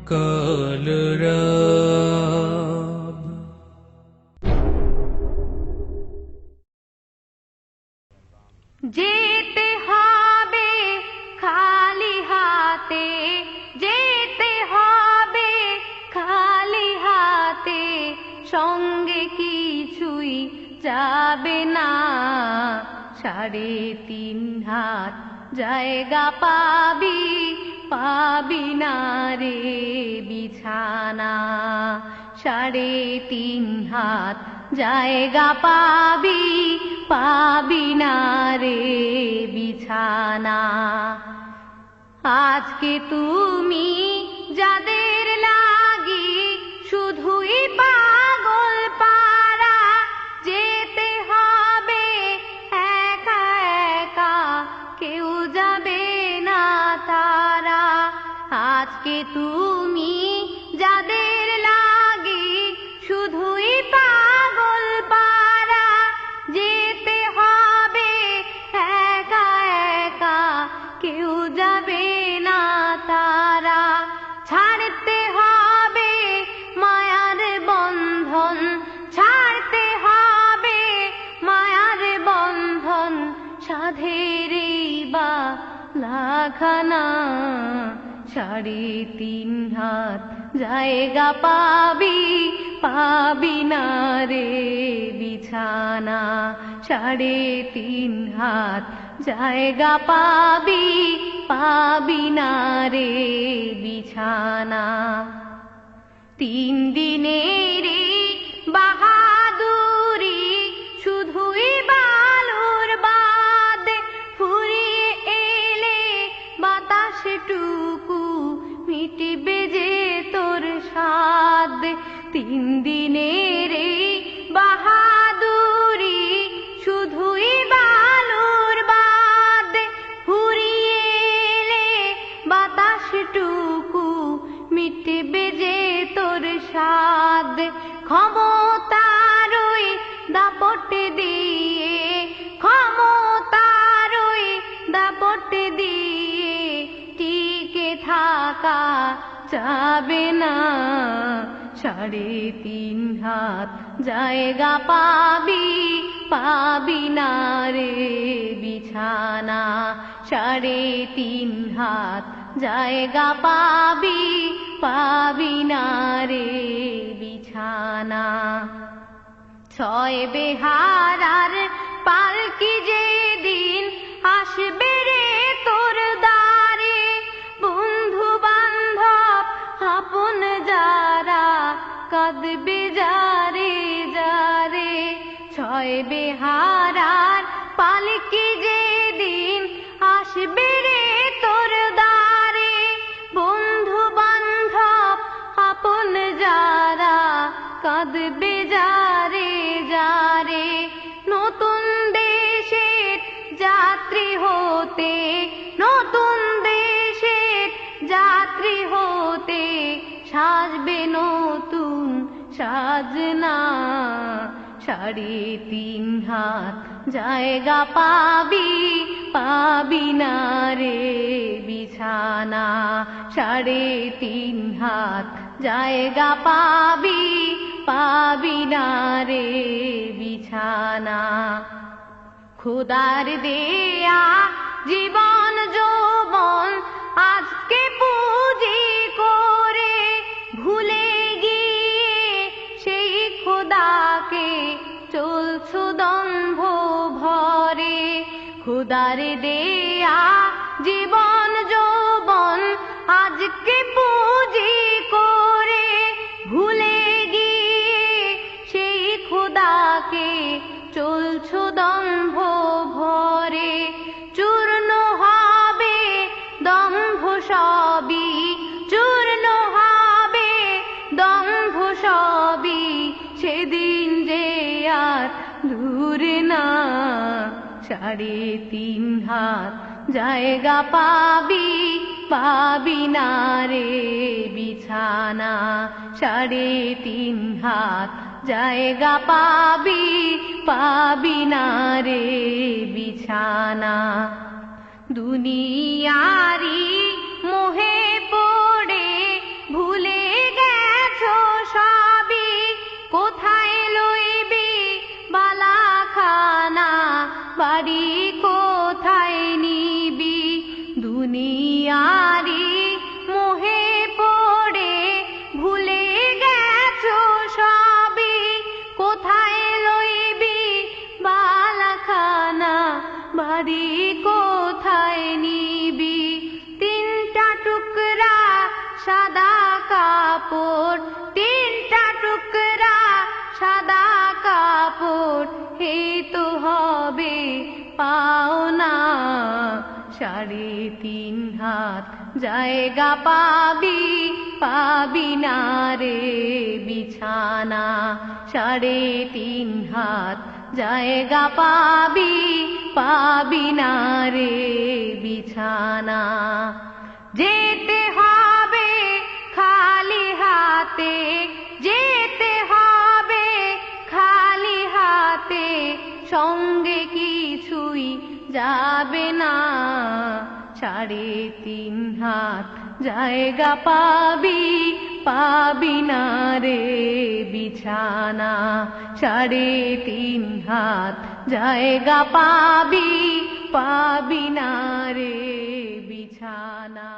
কলরব। যেতে হবে খালি হাতে, যেতে হবে খালি হাতে, সঙ্গে কিছুই যাবে না। 3.5 হাত জায়গা পাবি, পাবি না রে বিছানা। 3.5 হাত জায়গা পাবি, পাবি না রে বিছানা। আজকে তুমি যাদের লাগি শুধুই পাগল পারা, যেতে হবে একা একা, কেউ যাবে না তারা। আজকে তুমি যাদের লাগি শুধুই পাগল পারা, যেতে হবে একা একা, কেউ যাবে না তারা। ছাড়তে হবে মায়ার বন্ধন, ছাড়তে হবে মায়ার বন্ধন, সাধের বা লাখানা। 3.5 হাত জায়গা পাবি, পাবি না রে বিছানা। 3.5 হাত জায়গা পাবি, পাবি না রে বিছানা। 3 দিনের বাহাদুরি শুধুই বালুর বাদে, ফুরিয়ে এলে বাতাসটুকু মিটবে যে তোর স্বাদ। 3 দিনের বাহাদুরি শুধুই বালুর বাদে, ফুরিয়ে এলে বাতাসটুকু মিটবে যে তোর স্বাদ। ক্ষমতারই দাপট দিয়ে, ক্ষমতারই দাপট দিয়ে টিকে থাকা যাবে না। 3.5 হাত জায়গা পাবি, পাবি না রে বিছানা। 3.5 হাত জায়গা পাবি, পাবি না রে বিছানা। 6 বেহারার পালকি যেদিন আসবে রে তোর দ্বারে, বন্ধু বান্ধব আপন যারা কাঁদবে যারে যারে। 6 বেহারার পালকি যেদিন আসবে রে তোর দ্বারে, বন্ধু বান্ধব আপন যারা কাঁদবে যারে যারে। নতুন দেশের যাত্রী হতে, নতুন দেশের যাত্রী হতে, সাজবে নতুন সাজনা। 3.5 হাত জায়গা পাবি, পাবি না রে বিছানা। 3.5 হাত জায়গা পাবি, পাবি না রে বিছানা। খোদার দেয়া জীবন যৌবন আজকে পুঁজি করে, ভুলে গিয়ে সেই খোদাকে চলছো দম্ভ ভরে। খোদার দেয়া জীবন যৌবন আজকে পুঁজি করে, ভুলে গিয়ে সেই খোদাকে চলছো দম্ভ ভরে। চূর্ণ হবে দম্ভ সবই, চূর্ণ হবে দম্ভ সবই, সেদিন যে আর দূরে না। 3.5 হাত জায়গা পাবি, পাবি না রে বিছানা। 3.5 হাত জায়গা পাবি, পাবি না রে বিছানা। দুনিয়ারি মোহে পড়ে ভুলে সাদা কাপড়, তিনটা টুকরা সাদা কাপড়, এই তো হবে পাওনা। 3.5 হাত জায়গা পাবি, পাবি না রে বিছানা। 3.5 হাত জায়গা পাবি, পাবি না রে বিছানা। যেতে হবে খালি হাতে, যেতে হবে খালি হাতে, সঙ্গে কিছুই যাবে না। 3.5 হাত জায়গা পাবি, পাবি না রে বিছানা। 3.5 হাত জায়গা পাবি, পাবি না রে বিছানা।